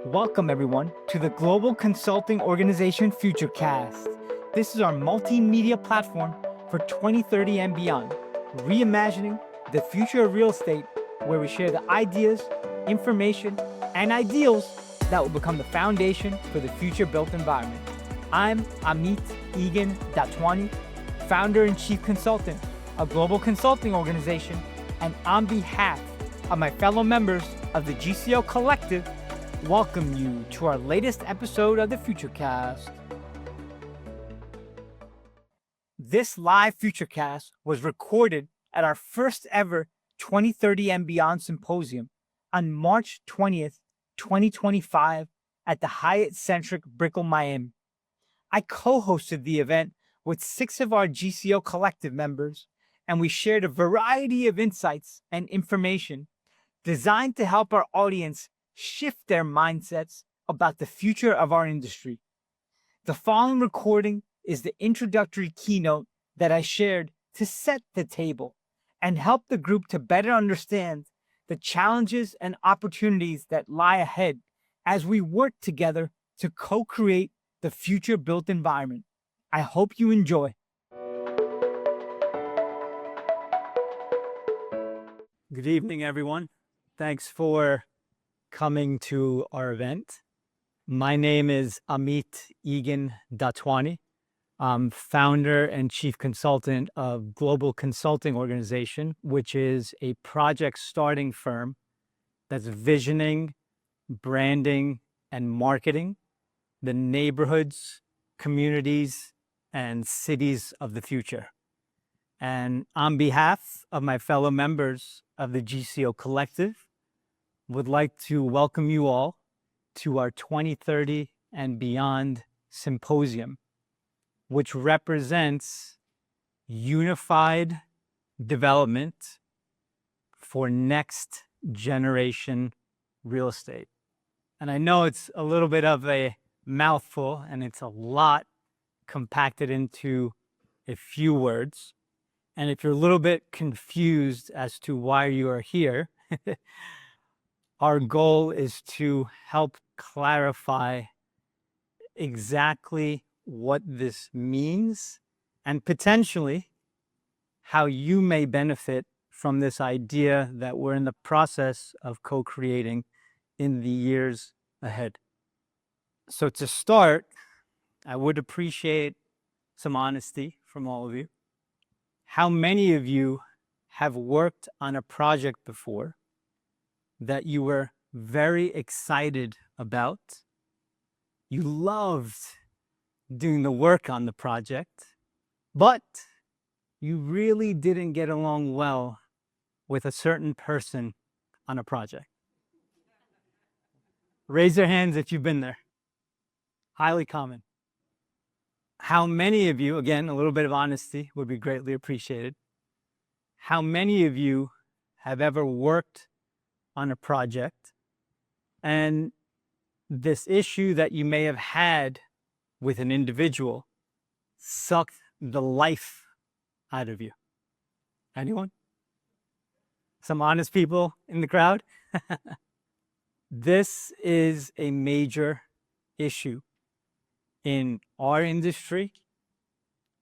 Welcome, everyone, to the global consulting organization FutureCast. This is our multimedia platform for 2030 and beyond, reimagining the future of real estate, where we share the ideas, information, and ideals that will become the foundation for the future built environment. I'm Amit Egan Datwani, founder and chief consultant of global consulting organization, and on behalf of my fellow members of the GCO Collective, welcome you to our latest episode of the FutureCast. This live FutureCast was recorded at our first ever 2030 and Beyond Symposium on March 20th, 2025 at the Hyatt Centric, Brickell, Miami. I co-hosted the event with 6 of our GCO Collective members, and we shared a variety of insights and information designed to help our audience shift their mindsets about the future of our industry. The following recording is the introductory keynote that I shared to set the table and help the group to better understand the challenges and opportunities that lie ahead as we work together to co-create the future built environment. I hope you enjoy. Good evening, everyone. Thanks for coming to our event. My name is Amit Egan Datwani. I'm founder and chief consultant of Global Consulting Organization, which is a project starting firm that's visioning, branding, and marketing the neighborhoods, communities, and cities of the future. And on behalf of my fellow members of the GCO Collective, would like to welcome you all to our 2030 and Beyond Symposium, which represents unified development for next generation real estate. And I know it's a little bit of a mouthful and it's a lot compacted into a few words. And if you're a little bit confused as to why you are here, our goal is to help clarify exactly what this means and potentially how you may benefit from this idea that we're in the process of co-creating in the years ahead. So to start, I would appreciate some honesty from all of you. How many of you have worked on a project before that you were very excited about? You loved doing the work on the project, but you really didn't get along well with a certain person on a project. Raise your hands if you've been there. Highly common. How many of you, again, a little bit of honesty would be greatly appreciated. How many of you have ever worked on a project and this issue that you may have had with an individual sucked the life out of you? Anyone? Some honest people in the crowd? This is a major issue in our industry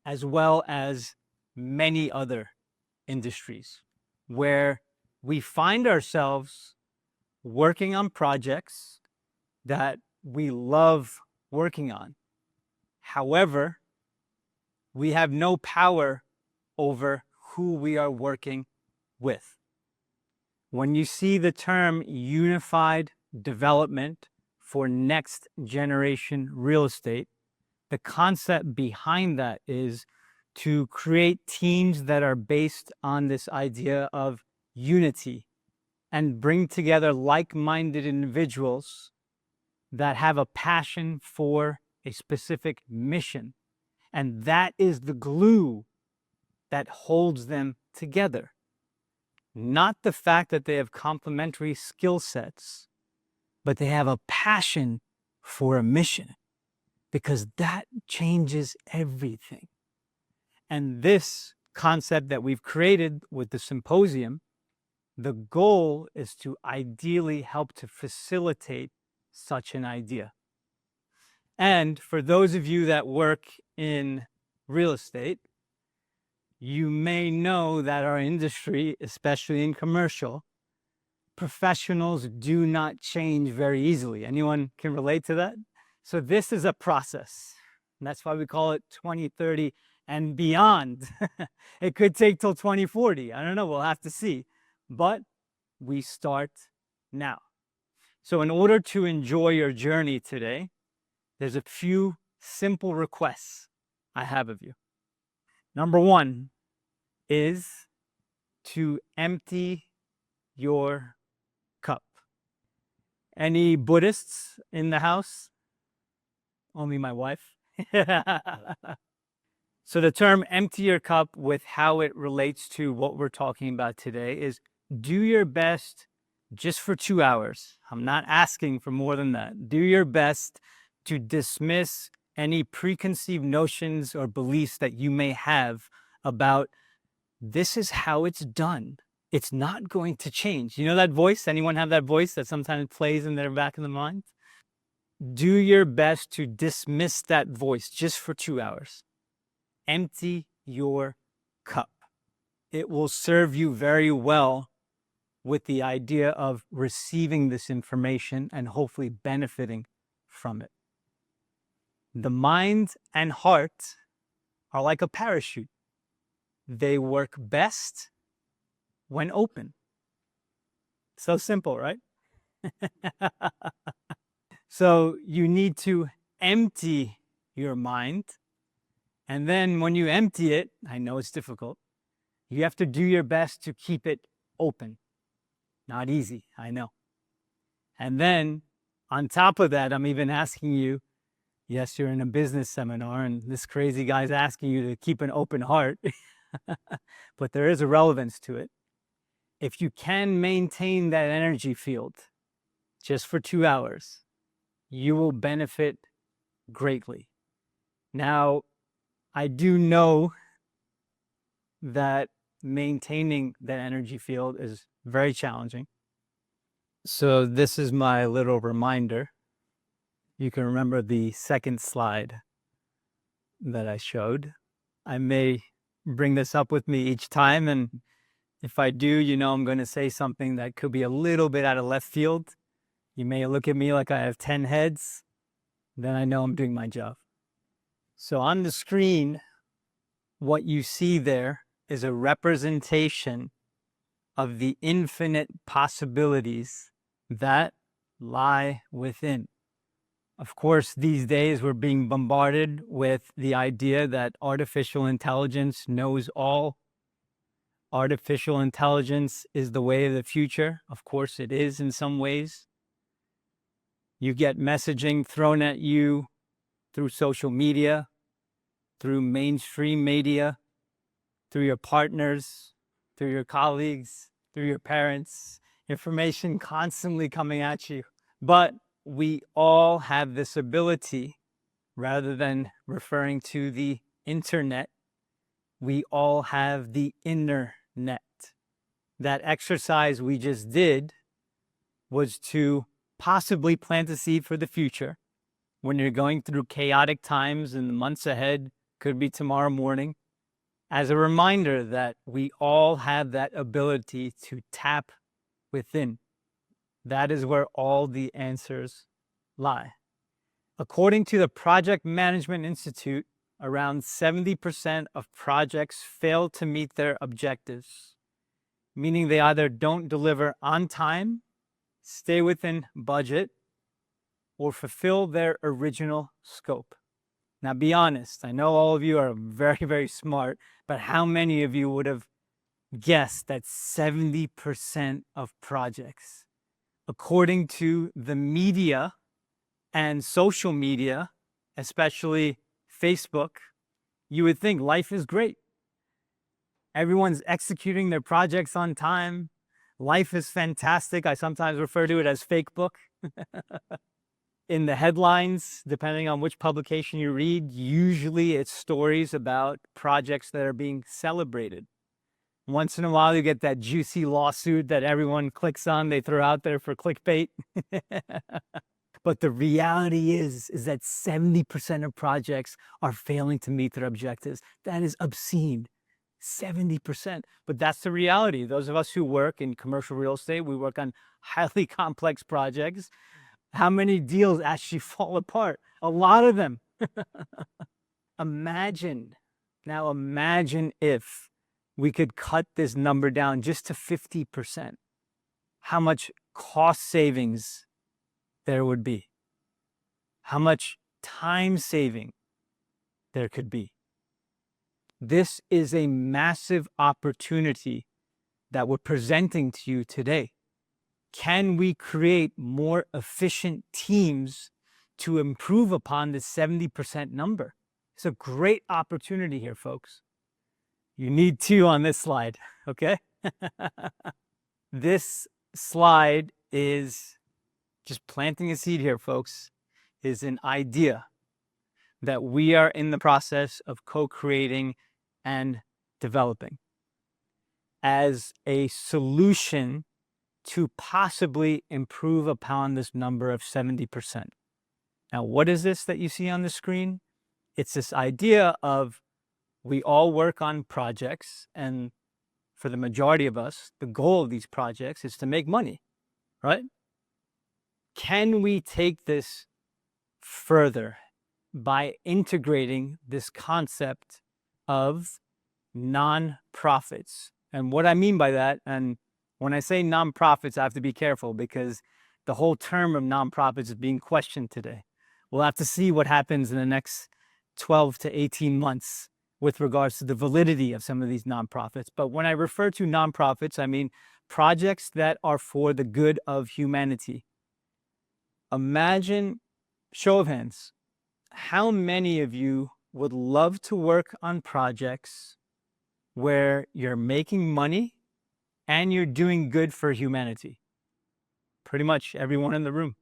as well as many other industries where we find ourselves working on projects that we love working on. However, we have no power over who we are working with. When you see the term unified development for next generation real estate, the concept behind that is to create teams that are based on this idea of unity and bring together like-minded individuals that have a passion for a specific mission. And that is the glue that holds them together. Not the fact that they have complementary skill sets, but they have a passion for a mission, because that changes everything. And this concept that we've created with the symposium, the goal is to ideally help to facilitate such an idea. And for those of you that work in real estate, you may know that our industry, especially in commercial, professionals do not change very easily. Anyone can relate to that? So this is a process. And that's why we call it 2030 and beyond. It could take till 2040. I don't know. We'll have to see. But we start now. So in order to enjoy your journey today, there's a few simple requests I have of you. Number one is to empty your cup. Any Buddhists in the house? Only my wife. So the term empty your cup, with how it relates to what we're talking about today, is do your best just for 2 hours. I'm not asking for more than that. Do your best to dismiss any preconceived notions or beliefs that you may have about this is how it's done. It's not going to change. You know that voice? Anyone have that voice that sometimes plays in their back of the mind? Do your best to dismiss that voice just for 2 hours. Empty your cup. It will serve you very well with the idea of receiving this information and hopefully benefiting from it. The mind and heart are like a parachute. They work best when open. So simple, right? So you need to empty your mind. And then when you empty it, I know it's difficult, you have to do your best to keep it open. Not easy, I know. And then on top of that, I'm even asking you, yes, you're in a business seminar and this crazy guy's asking you to keep an open heart, but there is a relevance to it. If you can maintain that energy field just for 2 hours, you will benefit greatly. Now, I do know that maintaining that energy field is very challenging. So this is my little reminder. You can remember the second slide that I showed. I may bring this up with me each time, and if I do, you know I'm going to say something that could be a little bit out of left field. You may look at me like I have 10 heads. Then I know I'm doing my job. So on the screen, what you see there is a representation of the infinite possibilities that lie within. Of course, these days we're being bombarded with the idea that artificial intelligence knows all. Artificial intelligence is the way of the future. Of course, it is in some ways. You get messaging thrown at you through social media, through mainstream media, through your partners, through your colleagues, through your parents, information constantly coming at you. But we all have this ability, rather than referring to the internet, we all have the inner net. That exercise we just did was to possibly plant a seed for the future. When you're going through chaotic times in the months ahead, could be tomorrow morning, as a reminder that we all have that ability to tap within. That is where all the answers lie. According to the Project Management Institute, around 70% of projects fail to meet their objectives, meaning they either don't deliver on time, stay within budget, or fulfill their original scope. Now, be honest. I know all of you are very, very smart, but how many of you would have guessed that 70% of projects, according to the media and social media, especially Facebook, you would think life is great. Everyone's executing their projects on time. Life is fantastic. I sometimes refer to it as fake book. In the headlines, depending on which publication you read, usually it's stories about projects that are being celebrated. Once in a while, you get that juicy lawsuit that everyone clicks on, they throw out there for clickbait. But the reality is that 70% of projects are failing to meet their objectives. That is obscene. 70%. But that's the reality. Those of us who work in commercial real estate, we work on highly complex projects. How many deals actually fall apart? A lot of them. Imagine if we could cut this number down just to 50%, how much cost savings there would be, how much time saving there could be. This is a massive opportunity that we're presenting to you today. Can we create more efficient teams to improve upon the 70% number? It's a great opportunity here, folks. You need two on this slide, okay? This slide is just planting a seed here, folks, is an idea that we are in the process of co-creating and developing as a solution to possibly improve upon this number of 70%. Now, what is this that you see on the screen? It's this idea of we all work on projects, and for the majority of us, the goal of these projects is to make money, right? Can we take this further by integrating this concept of nonprofits? And what I mean by that, and when I say nonprofits, I have to be careful because the whole term of nonprofits is being questioned today. We'll have to see what happens in the next 12 to 18 months with regards to the validity of some of these nonprofits. But when I refer to nonprofits, I mean projects that are for the good of humanity. Imagine, show of hands, how many of you would love to work on projects where you're making money and you're doing good for humanity? Pretty much everyone in the room.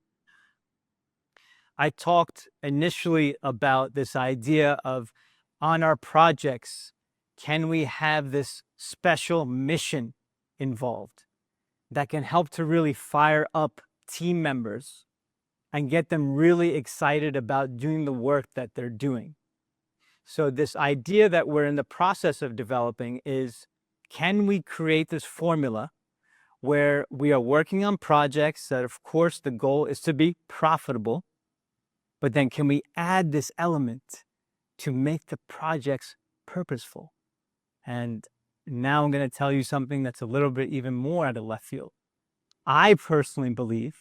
I talked initially about this idea of on our projects, can we have this special mission involved that can help to really fire up team members and get them really excited about doing the work that they're doing? So this idea that we're in the process of developing is, can we create this formula where we are working on projects that, of course, the goal is to be profitable, but then can we add this element to make the projects purposeful? And now I'm going to tell you something that's a little bit even more out of left field. I personally believe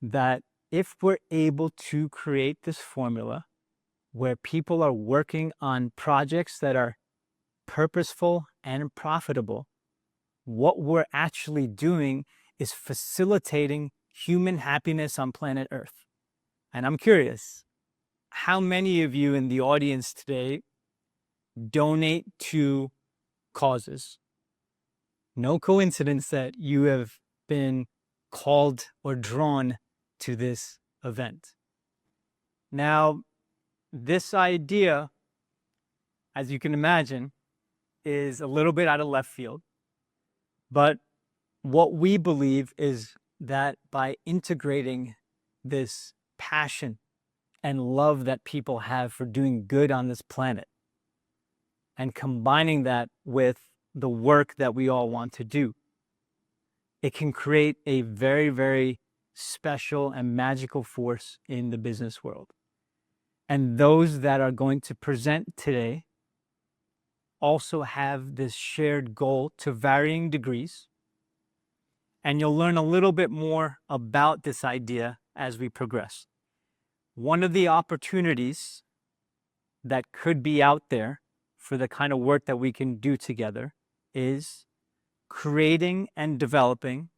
that if we're able to create this formula where people are working on projects that are purposeful and profitable, what we're actually doing is facilitating human happiness on planet Earth. And I'm curious, how many of you in the audience today donate to causes? No coincidence that you have been called or drawn to this event. Now, this idea, as you can imagine, is a little bit out of left field. But what we believe is that by integrating this passion and love that people have for doing good on this planet and combining that with the work that we all want to do, it can create a very, very special and magical force in the business world. And those that are going to present today also have this shared goal to varying degrees. And you'll learn a little bit more about this idea as we progress. One of the opportunities that could be out there for the kind of work that we can do together is creating and developing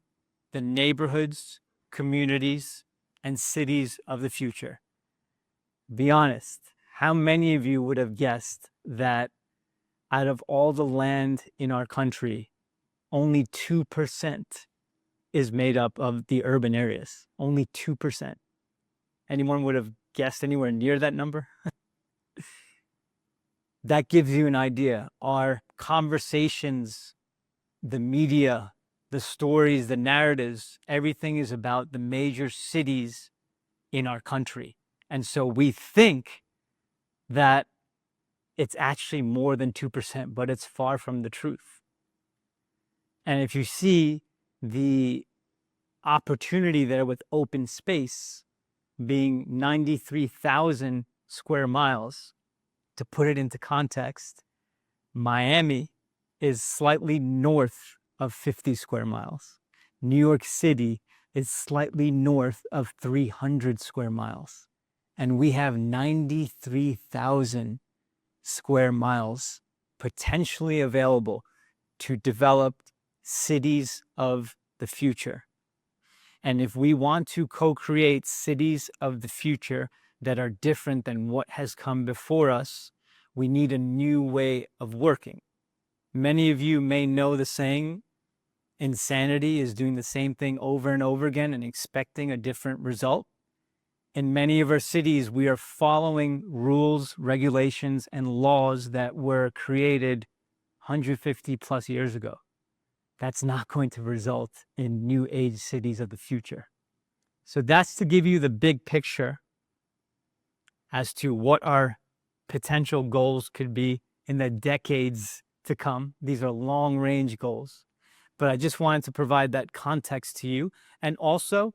the neighborhoods, communities, and cities of the future. Be honest, how many of you would have guessed that out of all the land in our country, only 2% is made up of the urban areas? Only 2%. Anyone would have guessed anywhere near that number? That gives you an idea. Our conversations, the media, the stories, the narratives, everything is about the major cities in our country. And so we think that it's actually more than 2%, but it's far from the truth. And if you see the opportunity there with open space being 93,000 square miles, to put it into context, Miami is slightly north of 50 square miles. New York City is slightly north of 300 square miles. And we have 93,000 square miles potentially available to develop cities of the future. And if we want to co-create cities of the future that are different than what has come before us, we need a new way of working. Many of you may know the saying, insanity is doing the same thing over and over again and expecting a different result. In many of our cities, we are following rules, regulations, and laws that were created 150 plus years ago. That's not going to result in new age cities of the future. So that's to give you the big picture as to what our potential goals could be in the decades to come. These are long range goals, but I just wanted to provide that context to you. And also,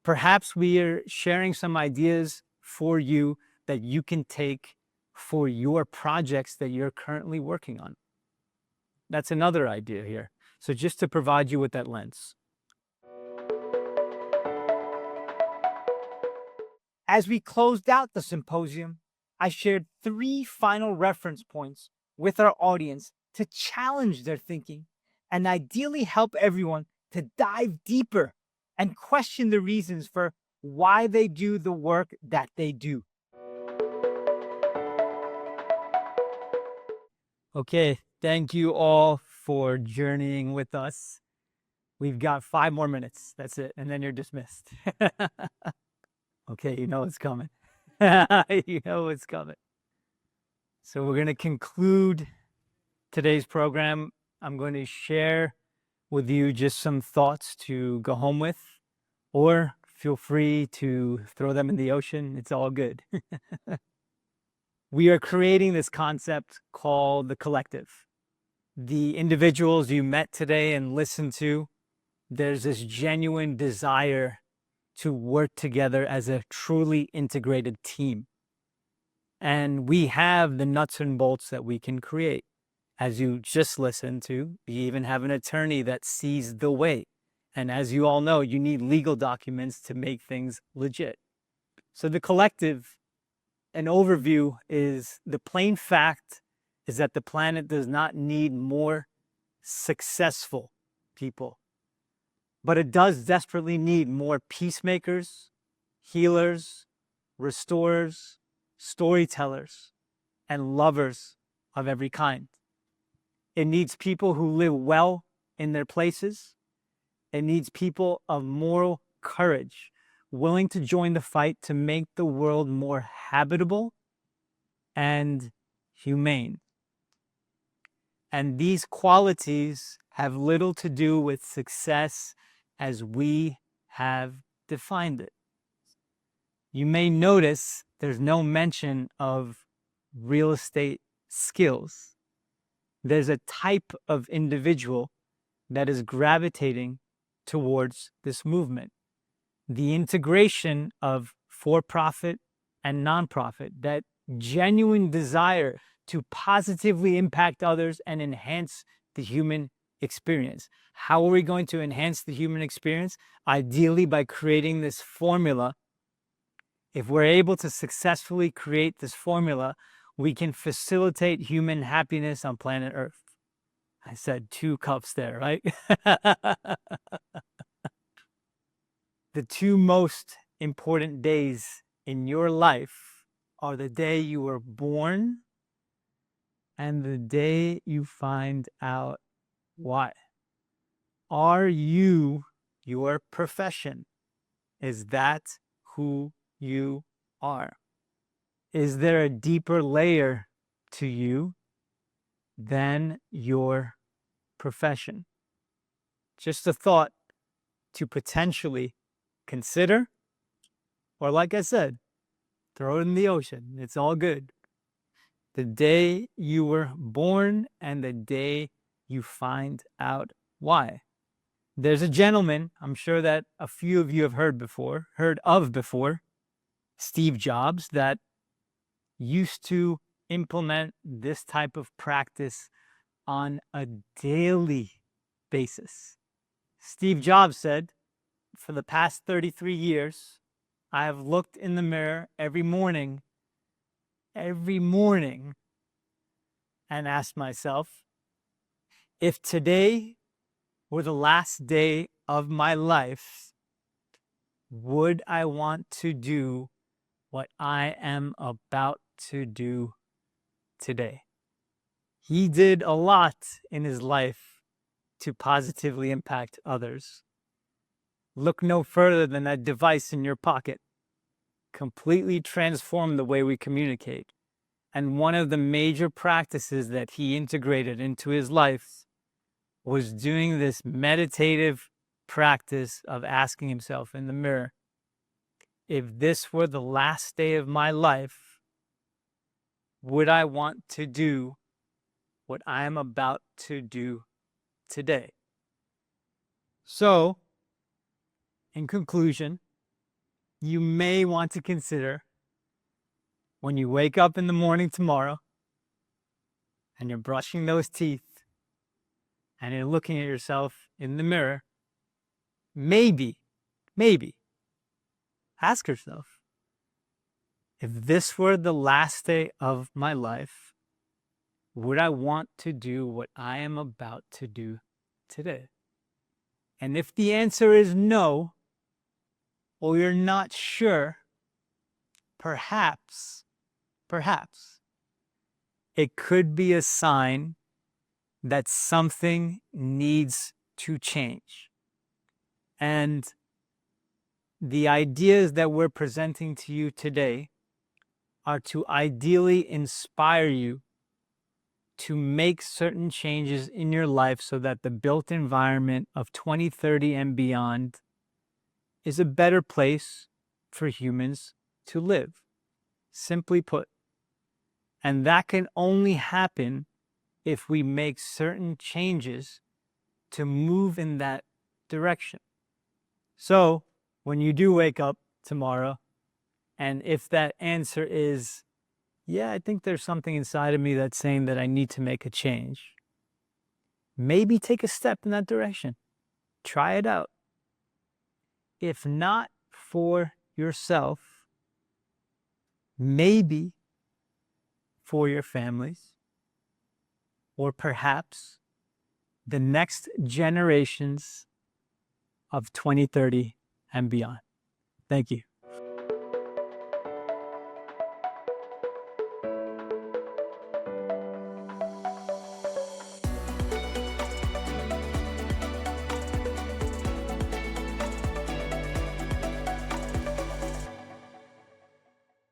perhaps we are sharing some ideas for you that you can take for your projects that you're currently working on. That's another idea here. So just to provide you with that lens. As we closed out the symposium, I shared 3 final reference points with our audience to challenge their thinking and ideally help everyone to dive deeper and question the reasons for why they do the work that they do. Okay, thank you all for journeying with us. We've got 5 more minutes. That's it. And then you're dismissed. Okay, you know it's coming. You know it's coming. So we're going to conclude today's program. I'm going to share with you just some thoughts to go home with, or feel free to throw them in the ocean. It's all good. We are creating this concept called the collective. The individuals you met today and listened to, there's this genuine desire to work together as a truly integrated team. And we have the nuts and bolts that we can create. As you just listened to, we even have an attorney that sees the way. And as you all know, you need legal documents to make things legit. So the collective, an overview, is the plain fact is that the planet does not need more successful people, but it does desperately need more peacemakers, healers, restorers, storytellers, and lovers of every kind. It needs people who live well in their places. It needs people of moral courage, willing to join the fight to make the world more habitable and humane. And these qualities have little to do with success as we have defined it. You may notice there's no mention of real estate skills. There's a type of individual that is gravitating towards this movement. The integration of for-profit and nonprofit, that genuine desire to positively impact others and enhance the human experience. How are we going to enhance the human experience? Ideally, by creating this formula. If we're able to successfully create this formula, we can facilitate human happiness on planet Earth. I said 2 cups there, right? The 2 most important days in your life are the day you were born and the day you find out why. Are you your profession? Is that who you are? Is there a deeper layer to you than your profession? Just a thought to potentially consider Or like I said, throw it in the ocean. It's all good. The day you were born and the day you find out why. There's a gentleman, I'm sure that a few of you have heard of before, Steve Jobs, that used to implement this type of practice on a daily basis. Steve Jobs said, for the past 33 years, I have looked in the mirror every morning, and asked myself, if today were the last day of my life, would I want to do what I am about to do today? He did a lot in his life to positively impact others. Look no further than that device in your pocket. Completely transformed the way we communicate. And one of the major practices that he integrated into his life was doing this meditative practice of asking himself in the mirror, if this were the last day of my life, would I want to do what I am about to do today? So, in conclusion, you may want to consider, when you wake up in the morning tomorrow and you're brushing those teeth and you're looking at yourself in the mirror, maybe ask yourself, if this were the last day of my life, would I want to do what I am about to do today? And if the answer is no, or you're not sure, perhaps it could be a sign that something needs to change. And the ideas that we're presenting to you today are to ideally inspire you to make certain changes in your life so that the built environment of 2030 and beyond is a better place for humans to live, simply put. And that can only happen if we make certain changes to move in that direction. So when you do wake up tomorrow, and if that answer is, yeah, I think there's something inside of me that's saying that I need to make a change, maybe take a step in that direction. Try it out. If not for yourself, maybe for your families, or perhaps the next generations of 2030 and beyond. Thank you.